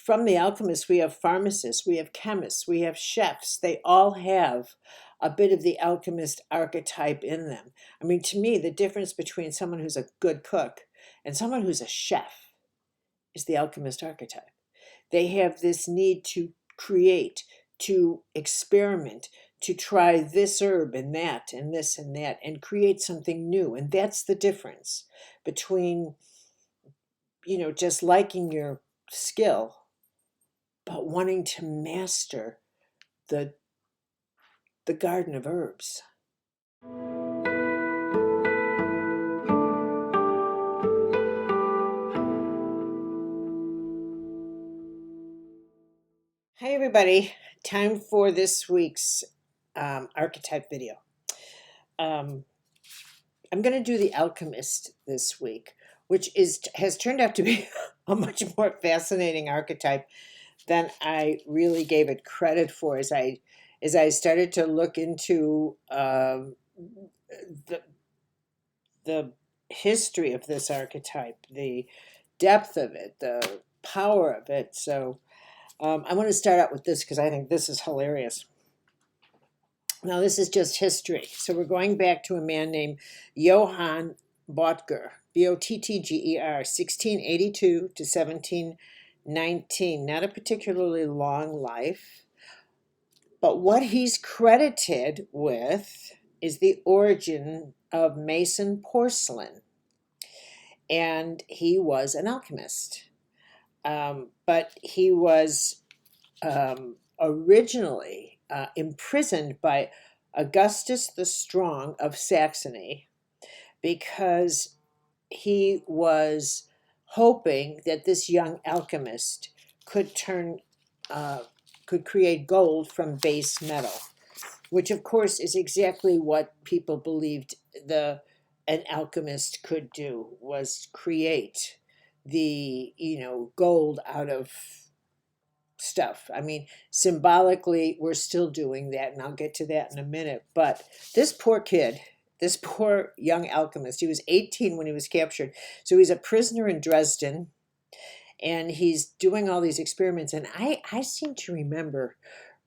from the alchemists, we have pharmacists, we have chemists, we have chefs. They all have a bit of the alchemist archetype in them. I mean, to me, the difference between someone who's a good cook and someone who's a chef is the alchemist archetype. They have this need to create, to experiment, to try this herb and that and this and that and create something new. And that's the difference between, just liking your skill, but wanting to master the garden of herbs. Hi everybody, time for this week's archetype video. I'm going to do the Alchemist this week, which has turned out to be a much more fascinating archetype than I really gave it credit for as I started to look into the history of this archetype, the depth of it, the power of it. So I want to start out with this because I think this is hilarious. Now, this is just history. So we're going back to a man named Johann Bottger, Bottger, 1682 to 1719. Not a particularly long life, but what he's credited with is the origin of Mason porcelain. And he was an alchemist. But he was originally imprisoned by Augustus the Strong of Saxony because he was hoping that this young alchemist could create gold from base metal, which of course is exactly what people believed an alchemist could do, was create the gold out of stuff. I mean, symbolically we're still doing that, and I'll get to that in a minute. But this poor kid, this poor young alchemist, he was 18 when he was captured, so he's a prisoner in Dresden, and he's doing all these experiments. And I seem to remember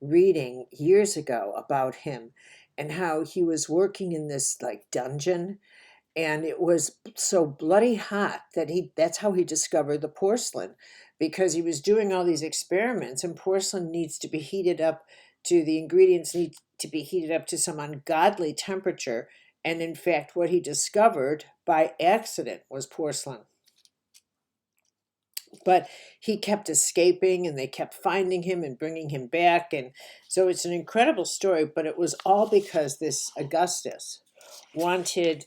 reading years ago about him and how he was working in this like dungeon, and it was so bloody hot that that's how he discovered the porcelain, because he was doing all these experiments, and porcelain needs to be heated up the ingredients need to be heated up to some ungodly temperature. And in fact, what he discovered by accident was porcelain. But he kept escaping, and they kept finding him and bringing him back. And so it's an incredible story, but it was all because this Augustus wanted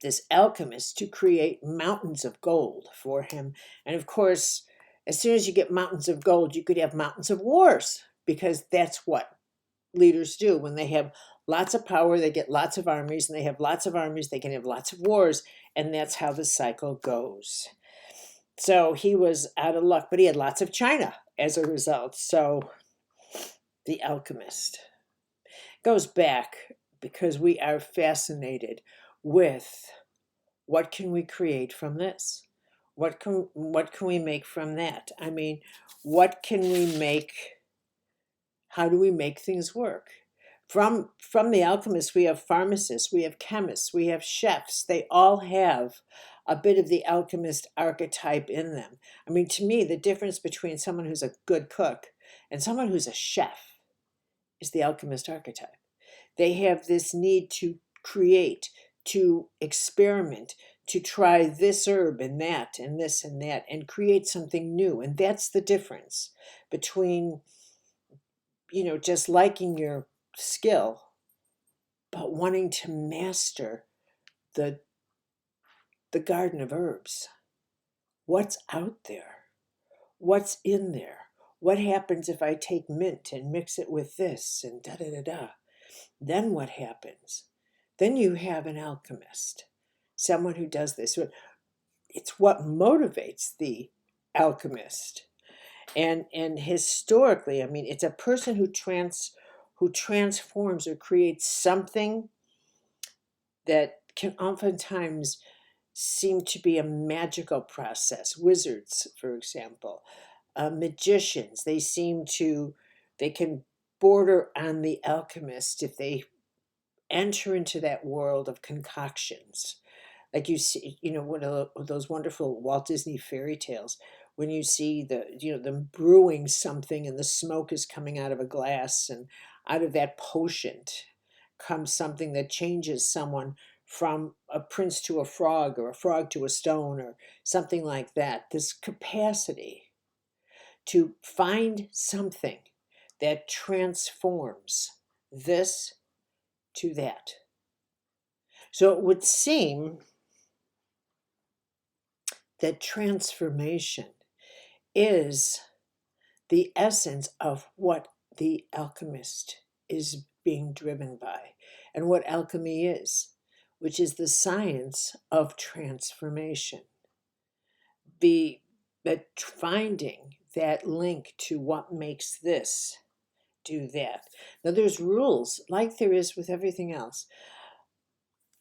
this alchemist to create mountains of gold for him. And of course, as soon as you get mountains of gold, you could have mountains of wars, because that's what leaders do. When they have lots of power, they get lots of armies, and they have lots of armies, they can have lots of wars, and that's how the cycle goes. So he was out of luck, but he had lots of china as a result. So the Alchemist goes back because we are fascinated with what can we create from this? What can we make from that? I mean, what can we make? How do we make things work? From the alchemists, we have pharmacists, we have chemists, we have chefs. They all have a bit of the alchemist archetype in them. I mean, to me, the difference between someone who's a good cook and someone who's a chef is the alchemist archetype. They have this need to create, to experiment, to try this herb and that and this and that and create something new. And that's the difference between, just liking your skill, but wanting to master the garden of herbs. What's out there? What's in there? What happens if I take mint and mix it with this and da-da-da-da? Then what happens? Then you have an alchemist, someone who does this. It's what motivates the alchemist. And historically, I mean, it's a person who transforms or creates something that can oftentimes seem to be a magical process. Wizards, for example, magicians, they can border on the alchemist if they enter into that world of concoctions. Like you see, one of those wonderful Walt Disney fairy tales, when you see them brewing something and the smoke is coming out of a glass, and out of that potion comes something that changes someone from a prince to a frog, or a frog to a stone, or something like that. This capacity to find something that transforms this to that. So it would seem that transformation is the essence of what the alchemist is being driven by, and what alchemy is, which is the science of transformation. That finding that link to what makes this do that. Now, there's rules, like there is with everything else.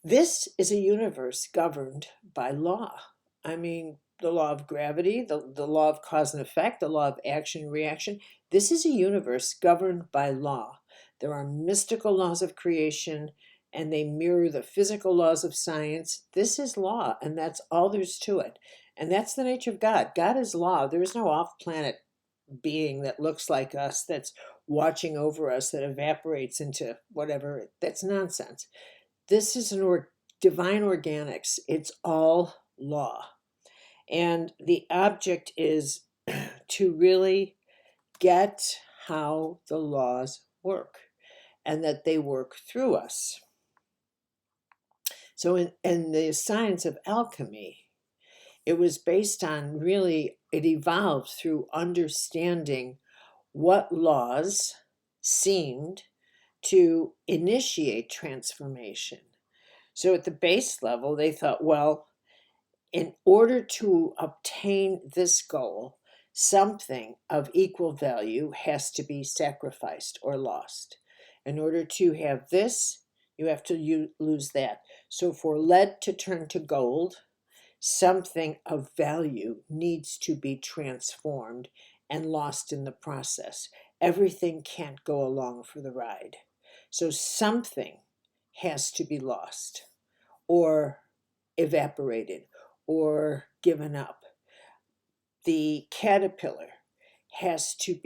This is a universe governed by law. I mean, the law of gravity, the law of cause and effect, the law of action and reaction. This is a universe governed by law. There are mystical laws of creation, and they mirror the physical laws of science. This is law, and that's all there's to it. And that's the nature of God. God is law. There is no off-planet being that looks like us, that's watching over us, that evaporates into whatever. That's nonsense. This is divine organics. It's all law. And the object is to really get how the laws work, and that they work through us. So in the science of alchemy, it was based on it evolved through understanding what laws seemed to initiate transformation. So at the base level, they thought, well, in order to obtain this goal, something of equal value has to be sacrificed or lost. In order to have this, you have to lose that. So for lead to turn to gold, something of value needs to be transformed and lost in the process. Everything can't go along for the ride. So something has to be lost, or evaporated, or given up. The caterpillar has to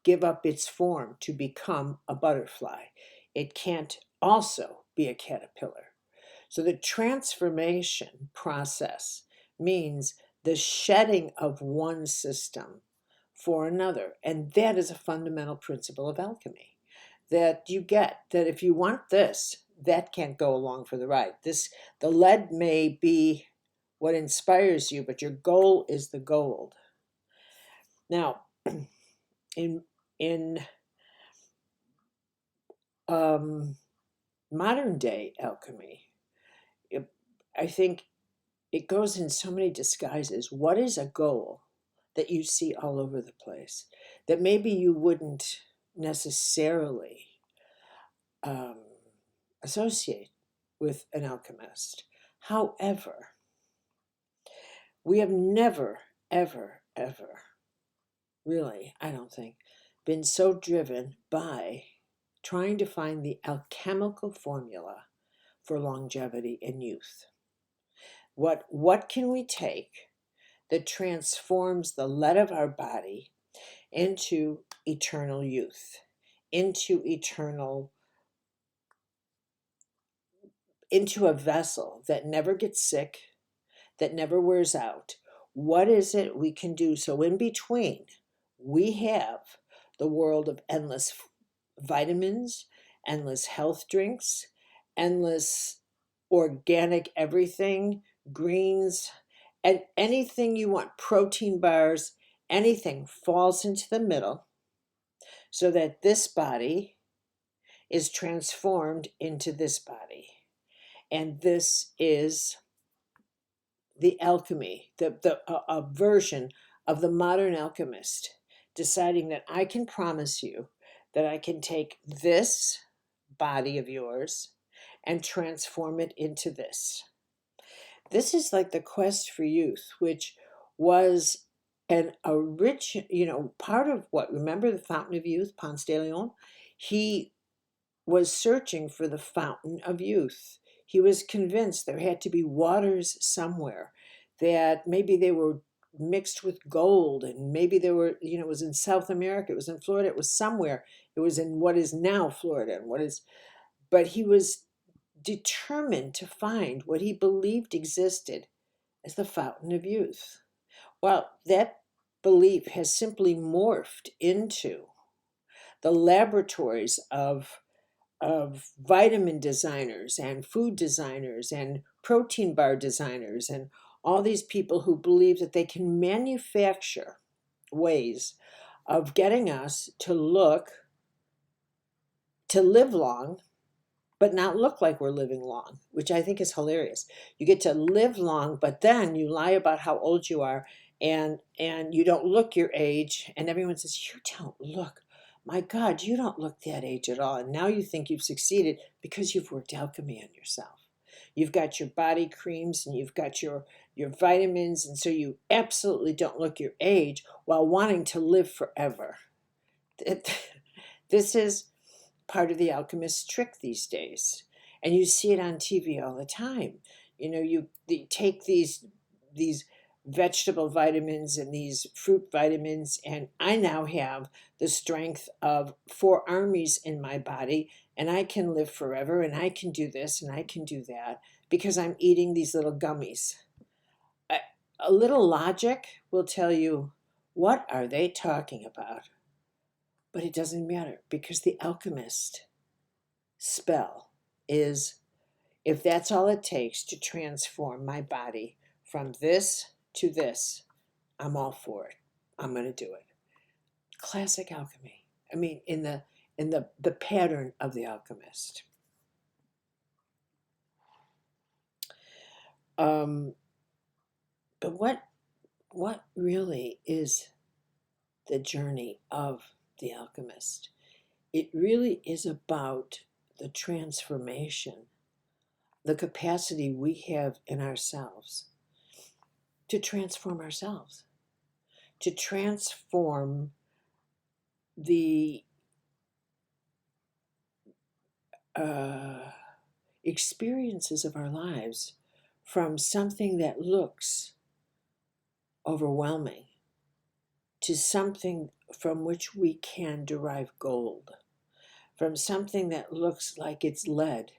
give up its form to become a butterfly. It can't also be a caterpillar. So the transformation process means the shedding of one system for another. And that is a fundamental principle of alchemy, that you get that if you want this, that can't go along for the ride. The lead may be what inspires you, but your goal is the gold. Now, in modern day alchemy, I think it goes in so many disguises. What is a goal that you see all over the place that maybe you wouldn't necessarily associate with an alchemist? However, we have never, ever, ever, really, I don't think, been so driven by trying to find the alchemical formula for longevity and youth. What can we take that transforms the lead of our body into eternal youth, into a vessel that never gets sick, that never wears out? What is it we can do? So in between, we have the world of endless vitamins, endless health drinks, endless organic everything, greens, and anything you want, protein bars, anything falls into the middle, so that this body is transformed into this body. And this is the alchemy, a version of the modern alchemist, deciding that I can promise you that I can take this body of yours and transform it into this. this is like the quest for youth, which was a rich, part of what, remember the Fountain of Youth, Ponce de Leon? He was searching for the fountain of youth. He was convinced there had to be waters somewhere, that maybe they were mixed with gold, and maybe they were, it was in South America, it was in Florida, it was somewhere, it was in what is now Florida, and what is, but he was determined to find what he believed existed as the fountain of youth. Well, that belief has simply morphed into the laboratories of vitamin designers and food designers and protein bar designers and all these people who believe that they can manufacture ways of getting us to live long, but not look like we're living long, which I think is hilarious. You get to live long, but then you lie about how old you are, and you don't look your age, and everyone says, you don't look, my God, you don't look that age at all. And now you think you've succeeded because you've worked alchemy on yourself. You've got your body creams and you've got your vitamins, and so you absolutely don't look your age while wanting to live forever. This is part of the alchemist's trick these days, and you see it on TV all the time. You take these vegetable vitamins and these fruit vitamins, and I now have the strength of 4 armies in my body, and I can live forever, and I can do this and I can do that because I'm eating these little gummies. A little logic will tell you, what are they talking about? But it doesn't matter, because the alchemist spell is, if that's all it takes to transform my body from this to this, I'm all for it. I'm going to do it. Classic alchemy. I mean, in the pattern of the alchemist. But what really is the journey of the alchemist? It really is about the transformation, the capacity we have in ourselves to transform ourselves, to transform the experiences of our lives from something that looks overwhelming to something from which we can derive gold, from something that looks like it's lead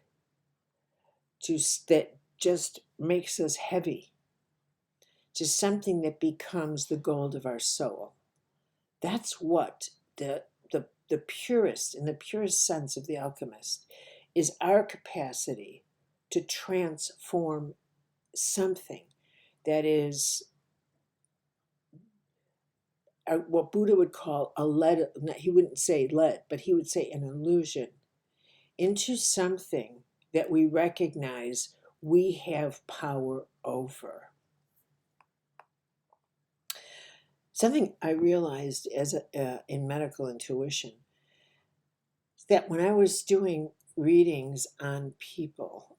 to that just makes us heavy, to something that becomes the gold of our soul. That's what the purest, in the purest sense of the alchemist, is our capacity to transform something that is what Buddha would call a lead. He wouldn't say lead, but he would say an illusion, into something that we recognize we have power over. Something I realized in medical intuition is that when I was doing readings on people,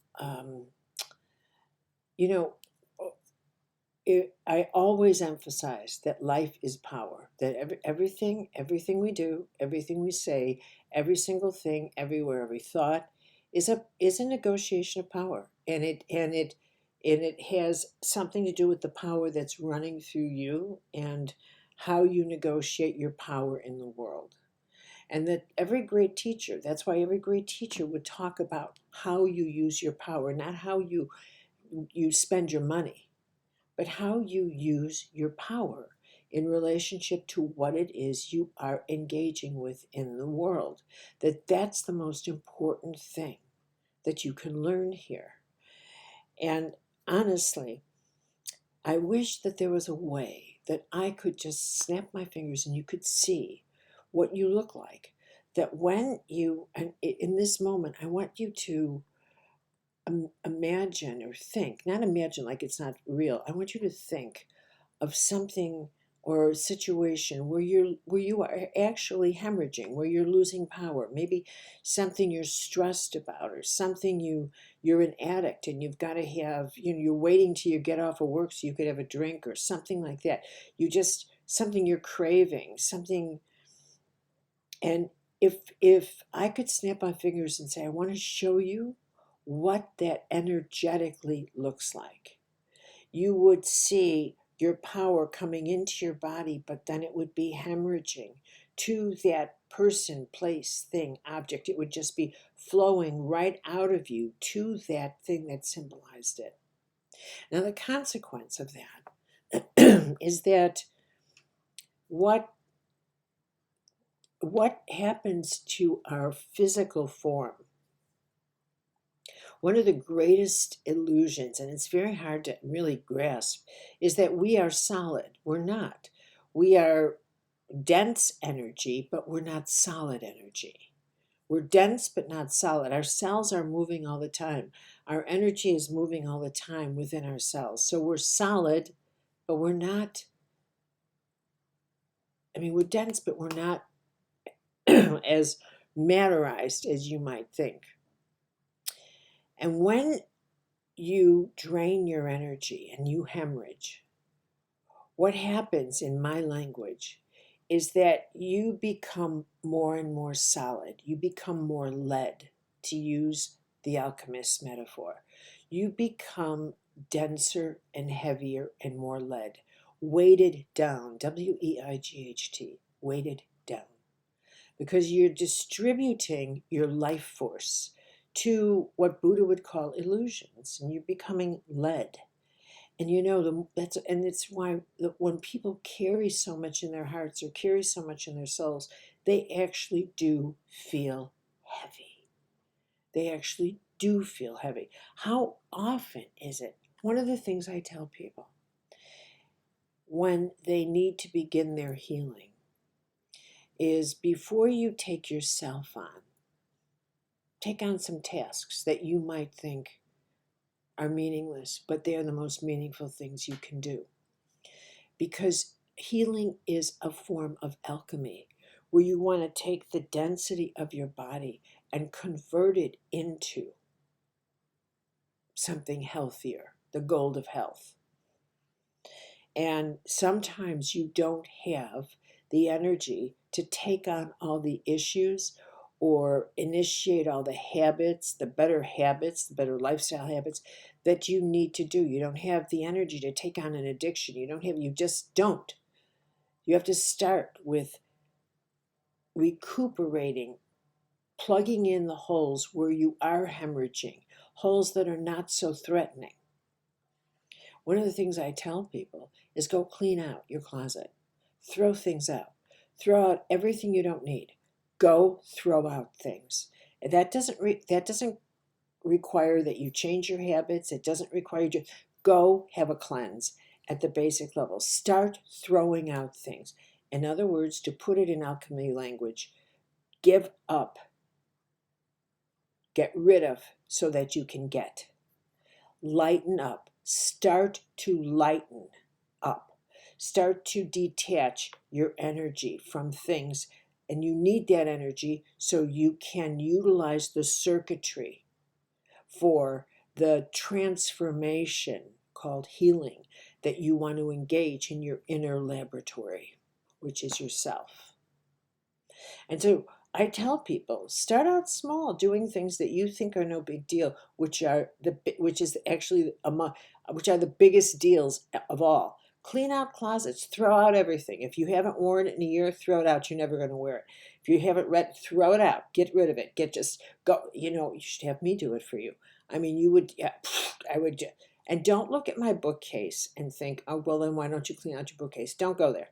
I always emphasize that life is power, that everything we do, everything we say, every single thing, everywhere, every thought is a negotiation of power, and it has something to do with the power that's running through you and how you negotiate your power in the world. And that every great teacher, that's why every great teacher would talk about how you use your power, not how you spend your money, but how you use your power in relationship to what it is you are engaging with in the world. That's the most important thing that you can learn here. And honestly, I wish that there was a way that I could just snap my fingers and you could see what you look like. That when you, and in this moment, I want you to imagine or think, not imagine like it's not real. I want you to think of something or a situation where you are actually hemorrhaging, where you're losing power, maybe something you're stressed about, or something you're an addict and you've got to have, you're waiting till you get off of work so you could have a drink or something like that. You just, something you're craving, something. And if I could snap my fingers and say, I want to show you what that energetically looks like, you would see your power coming into your body, but then it would be hemorrhaging to that person, place, thing, object. It would just be flowing right out of you to that thing that symbolized it. Now, the consequence of that is that what happens to our physical form, one of the greatest illusions, and it's very hard to really grasp, is that we are solid. We're not. We are dense energy, but we're not solid energy. We're dense, but not solid. Our cells are moving all the time. Our energy is moving all the time within our cells. So we're solid, but we're not. I mean, we're dense, but we're not as matterized as you might think. And when you drain your energy and you hemorrhage, what happens in my language is that you become more and more solid. You become more lead, to use the alchemist metaphor. You become denser and heavier and more lead, weighted down, weight, weighted down, because you're distributing your life force to what Buddha would call illusions, and you're becoming lead. And it's why when people carry so much in their hearts or carry so much in their souls, they actually do feel heavy. They actually do feel heavy. How often is it? One of the things I tell people when they need to begin their healing is, before you take yourself on, take on some tasks that you might think are meaningless, but they are the most meaningful things you can do. Because healing is a form of alchemy, where you want to take the density of your body and convert it into something healthier, the gold of health. And sometimes you don't have the energy to take on all the issues or initiate all the habits, the better lifestyle habits that you need to do. You don't have the energy to take on an addiction. You just don't. You have to start with recuperating, plugging in the holes where you are hemorrhaging, holes that are not so threatening. One of the things I tell people is, go clean out your closet. Throw things out. Throw out everything you don't need. Go throw out things. And that doesn't require that you change your habits. It doesn't require you to go have a cleanse at the basic level. Start throwing out things. In other words, to put it in alchemy language, give up. Get rid of so that you can get. Lighten up. Start to lighten up. Start to detach your energy from things. And you need that energy so you can utilize the circuitry for the transformation called healing that you want to engage in your inner laboratory, which is yourself. And so I tell people, start out small, doing things that you think are no big deal, which are the biggest deals of all. Clean out closets, throw out everything. If you haven't worn it in a year, throw it out. You're never going to wear it. If you haven't read, throw it out. Get rid of it. You should have me do it for you. I mean, I would. And don't look at my bookcase and think, oh, well, then why don't you clean out your bookcase? Don't go there.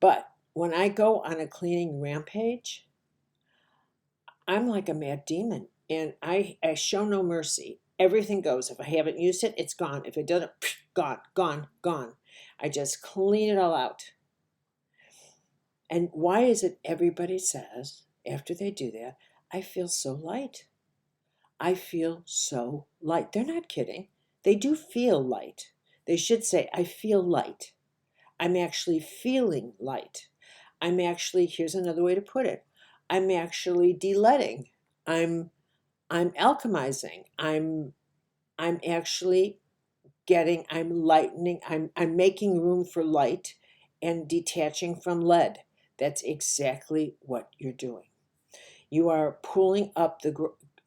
But when I go on a cleaning rampage, I'm like a mad demon, and I show no mercy. Everything goes. If I haven't used it, it's gone. If it doesn't, gone, gone, gone. I just clean it all out. And why is it everybody says, after they do that, I feel so light? I feel so light. They're not kidding. They do feel light. They should say, I feel light. I'm actually feeling light. I'm actually, here's another way to put it, I'm actually de-leading. I'm alchemizing. I'm actually I'm lightening, I'm making room for light and detaching from lead. That's exactly what you're doing. You are pulling up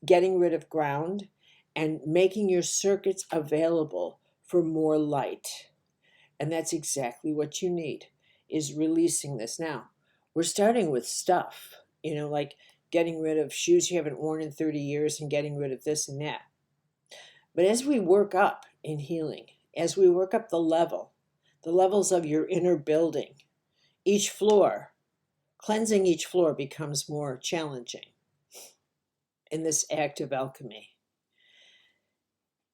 getting rid of ground and making your circuits available for more light. And that's exactly what you need, is releasing this. Now, we're starting with stuff, like getting rid of shoes you haven't worn in 30 years and getting rid of this and that. But as we work up in healing, as we work up the levels of your inner building, each floor, cleansing each floor becomes more challenging in this act of alchemy.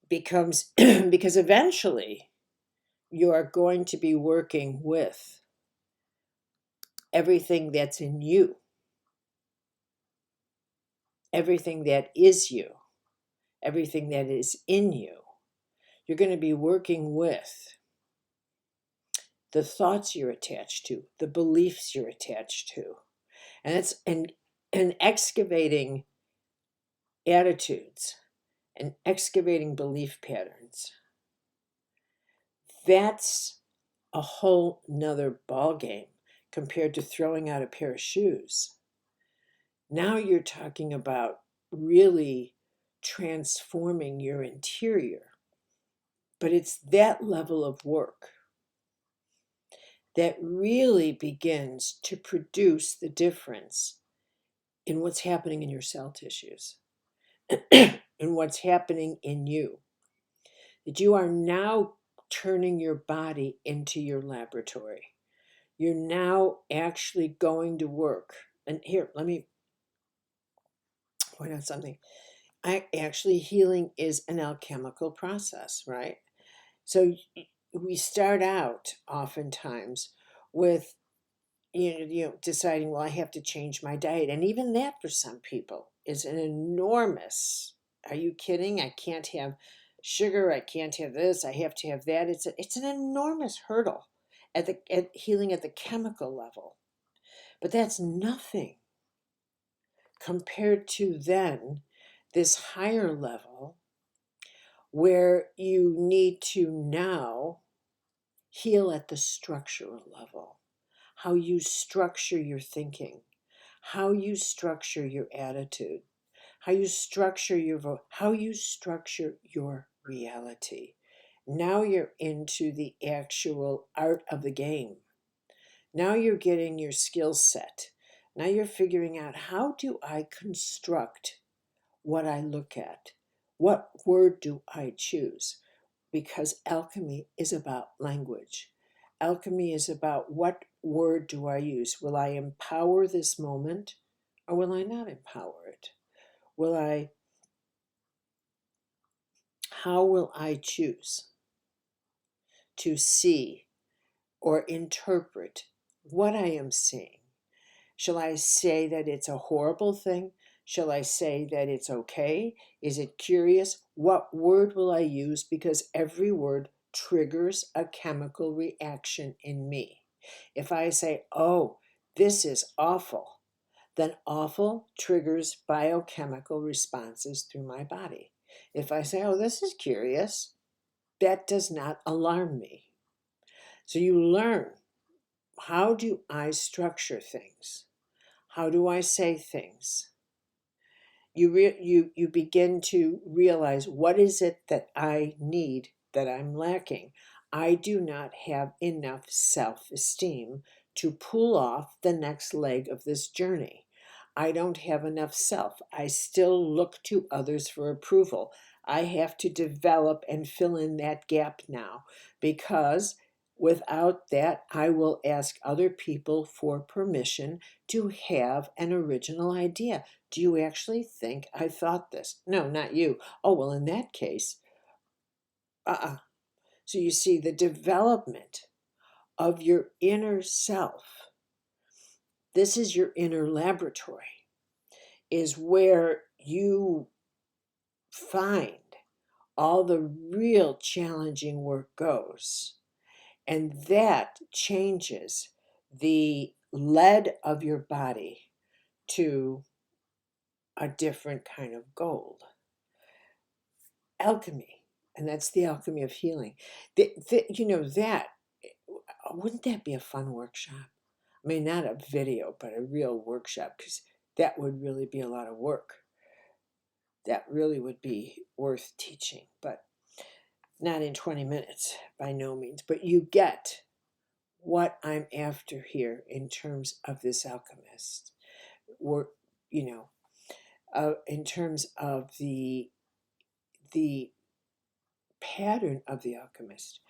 Because eventually you are going to be working with everything that's in you, everything that is you, everything that is in you. You're going to be working with the thoughts you're attached to, the beliefs you're attached to. And it's and excavating attitudes and excavating belief patterns. That's a whole nother ballgame compared to throwing out a pair of shoes. Now you're talking about really transforming your interior. But it's that level of work that really begins to produce the difference in what's happening in your cell tissues and what's happening in you. That you are now turning your body into your laboratory. You're now actually going to work. And here, let me point out something. Actually, healing is an alchemical process, right? So we start out oftentimes with deciding, well, I have to change my diet. And even that for some people is an enormous, are you kidding? I can't have sugar. I can't have this. I have to have that. It's an enormous hurdle at healing at the chemical level. But that's nothing compared to then this higher level where you need to now heal at the structural level. How you structure your thinking, how you structure your attitude, how you structure how you structure your reality. Now you're into the actual art of the game. Now you're getting your skill set. Now you're figuring out, how do I construct what I look at? What word do I choose? Because alchemy is about language. Alchemy is about, what word do I use? Will I empower this moment, or will I not empower it? How will I choose to see or interpret what I am seeing? Shall I say that it's a horrible thing? Shall I say that it's okay? Is it curious? What word will I use? Because every word triggers a chemical reaction in me. If I say, oh, this is awful, then awful triggers biochemical responses through my body. If I say, oh, this is curious, that does not alarm me. So you learn, how do I structure things? How do I say things? You begin to realize, what is it that I need, that I'm lacking? I do not have enough self-esteem to pull off the next leg of this journey. I don't have enough self. I still look to others for approval. I have to develop and fill in that gap now, because without that, I will ask other people for permission to have an original idea. Do you actually think I thought this? No, not you. Oh, well, in that case, So you see, the development of your inner self, this is your inner laboratory, is where you find all the real challenging work goes. And that changes the lead of your body to a different kind of gold. Alchemy, and that's the alchemy of healing. That wouldn't that be a fun workshop? I mean, not a video, but a real workshop, because that would really be a lot of work. That really would be worth teaching, but not in 20 minutes, by no means. But you get what I'm after here in terms of this alchemist work, in terms of the pattern of the alchemist.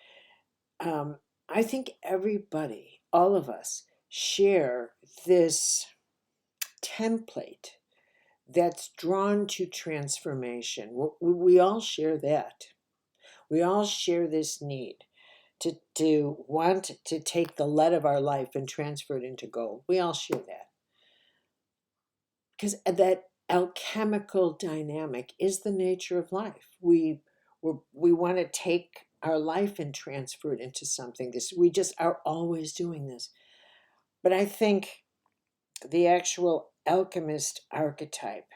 I think everybody, all of us, share this template that's drawn to transformation. We all share that. We all share this need to want to take the lead of our life and transfer it into gold. We all share that. Because that alchemical dynamic is the nature of life. We want to take our life and transfer it into something. We just are always doing this. But I think the actual alchemist archetype,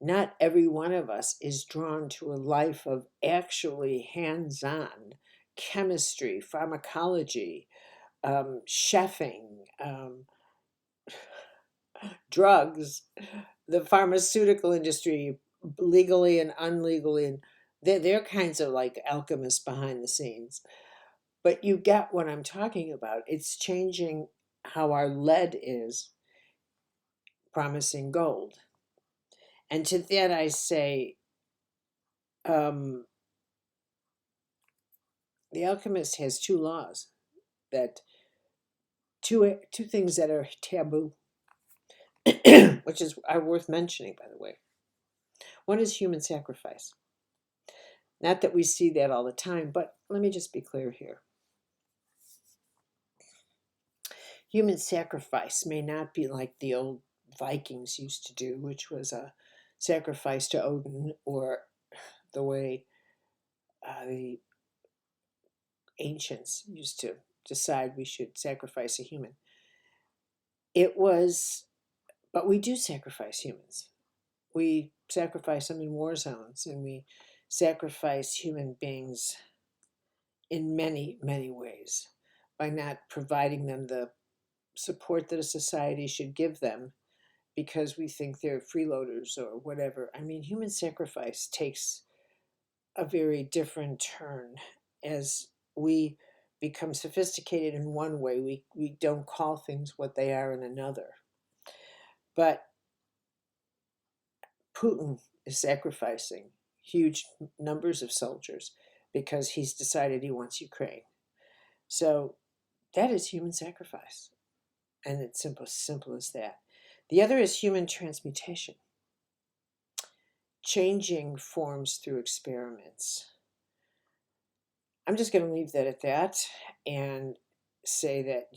not every one of us is drawn to a life of actually hands-on chemistry, pharmacology, chefing, drugs, the pharmaceutical industry, legally and unlegally, and they're kinds of like alchemists behind the scenes. But you get what I'm talking about. It's changing how our lead is, promising gold. And to that I say, the alchemist has two laws, that two things that are taboo, which are worth mentioning, by the way. One is human sacrifice. Not that we see that all the time, but let me just be clear here. Human sacrifice may not be like the old Vikings used to do, which was a sacrifice to Odin, or the way the ancients used to decide we should sacrifice a human. But we do sacrifice humans. We sacrifice them in war zones, and we sacrifice human beings in many, many ways by not providing them the support that a society should give them because we think they're freeloaders or whatever. I mean, human sacrifice takes a very different turn as we become sophisticated in one way. We don't call things what they are in another. But Putin is sacrificing huge numbers of soldiers because he's decided he wants Ukraine. So that is human sacrifice. And it's simple as that. The other is human transmutation, changing forms through experiments. I'm just going to leave that at that and say that,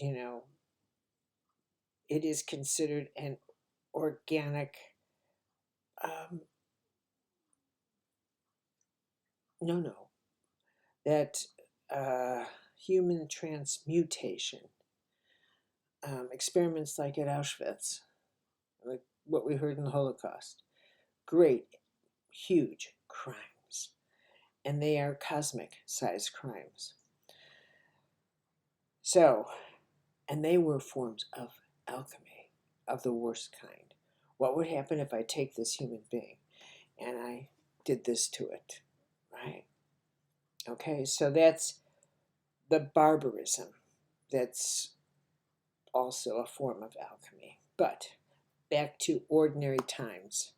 it is considered an organic, that human transmutation, experiments like at Auschwitz, like what we heard in the Holocaust, great, huge crimes, and they are cosmic-sized crimes. So, and they were forms of alchemy of the worst kind. What would happen if I take this human being and I did this to it, right? Okay, so that's the barbarism. That's also a form of alchemy. But back to ordinary times.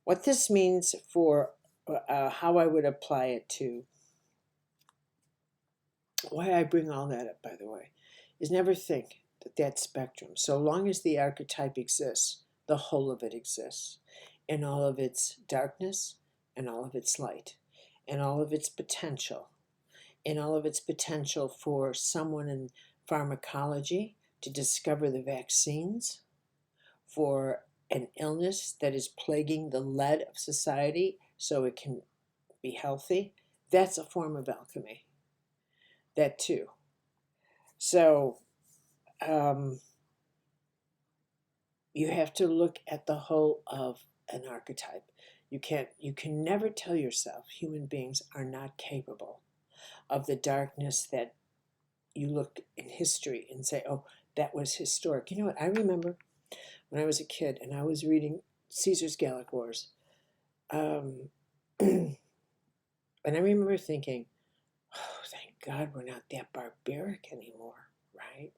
What this means for how I would apply it to, why I bring all that up, by the way, is never think that spectrum, so long as the archetype exists, the whole of it exists, in all of its darkness, and all of its light, and all of its potential, for someone in pharmacology to discover the vaccines for an illness that is plaguing the lead of society so it can be healthy. That's a form of alchemy. That too. So you have to look at the whole of an archetype. You can never tell yourself human beings are not capable of the darkness that you look in history and say, oh, that was historic. You know what? I remember when I was a kid and I was reading Caesar's Gallic Wars. And I remember thinking, oh, thank God we're not that barbaric anymore, right?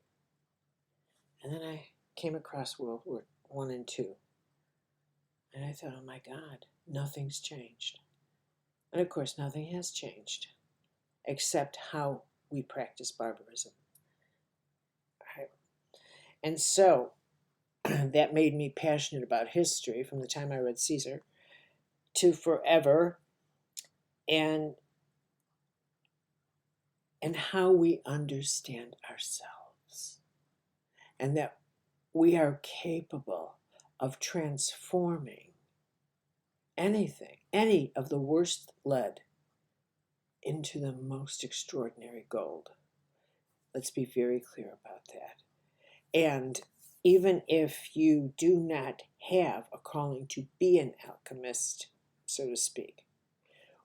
And then I came across World War I and II. And I thought, oh my God, nothing's changed. And of course, nothing has changed except how we practice barbarism. Right? And so that made me passionate about history from the time I read Caesar to forever, and how we understand ourselves, and that we are capable of transforming anything, any of the worst lead, into the most extraordinary gold. Let's be very clear about that. And even if you do not have a calling to be an alchemist, so to speak,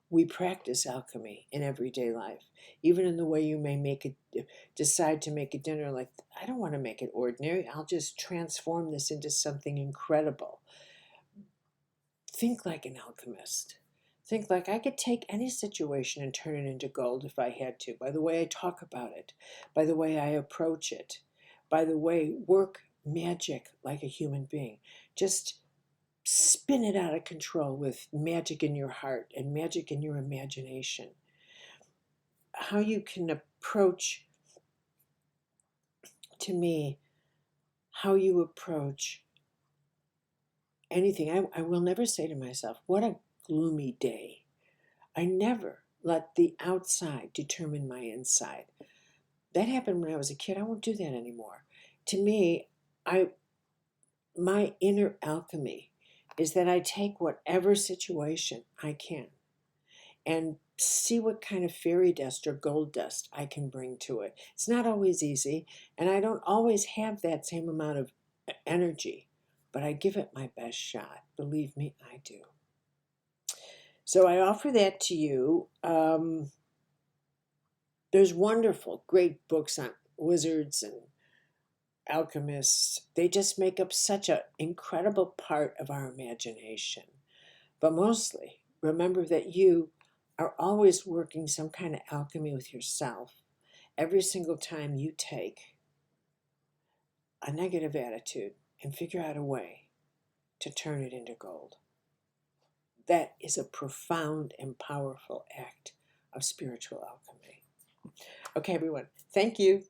we practice alchemy in everyday life, even in the way you may decide to make a dinner like, I don't want to make it ordinary. I'll just transform this into something incredible. Think like an alchemist. Think like I could take any situation and turn it into gold if I had to, by the way I talk about it, by the way I approach it, by the way work magic like a human being. Just spin it out of control with magic in your heart and magic in your imagination. How you can approach, to me, how you approach anything. I will never say to myself, what a gloomy day. I never let the outside determine my inside. That happened when I was a kid. I won't do that anymore. To me, my inner alchemy is that I take whatever situation I can and see what kind of fairy dust or gold dust I can bring to it. It's not always easy, and I don't always have that same amount of energy, but I give it my best shot. Believe me, I do. So I offer that to you. There's wonderful, great books on wizards and alchemists. They just make up such an incredible part of our imagination. But mostly, remember that you are always working some kind of alchemy with yourself every single time you take a negative attitude and figure out a way to turn it into gold. That is a profound and powerful act of spiritual alchemy. Okay, everyone, thank you.